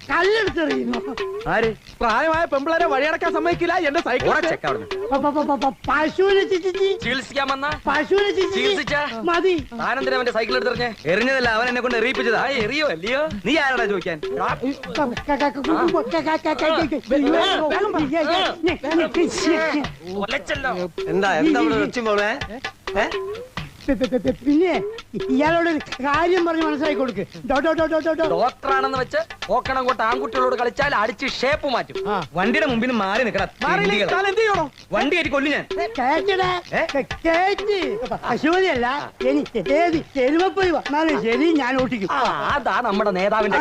കല്ലെടുത്തെറിയുന്നു. ആര്? പ്രായമായ പെമ്പിളരെ വഴിയടക്കാൻ സമ്മതിക്കില്ല. എന്റെ സൈക്കിൾ പശുവിനെ ചികിത്സിക്കാൻ വന്ന പശുവിനെ മതി. താനെന്തിനാ അവന്റെ സൈക്കിൾ എടുത്തെറിഞ്ഞേ? എറിഞ്ഞതല്ല, അവൻ എന്നെ കൊണ്ട് എറിയിപ്പിച്ചതാ. എറിയോ അല്ലയോ? നീ ആരാടാ ചോദിക്കാൻ? എന്താ മോളെ? പിന്നെ ഇയാളോട് കാര്യം പറഞ്ഞ് മനസ്സിലാക്കി കൊടുക്ക്. ഡോക്ടറാണെന്ന് വെച്ച് പോക്കണം കൊണ്ട് ആൺകുട്ടികളോട് കളിച്ചാൽ അടിച്ച് ഷേപ്പ് മാറ്റും. വണ്ടിയുടെ മുമ്പിൽ മാറി നിൽക്കണം. വണ്ടി കയറ്റി കൊല്ലു ഞാൻ. പശുവിനെയല്ല, എനിക്ക് ഏത് എരുമപ്പോയി വന്നാലും ശരി ഞാൻ ഓട്ടിക്കും. അതാ നമ്മുടെ നേതാവിന്റെ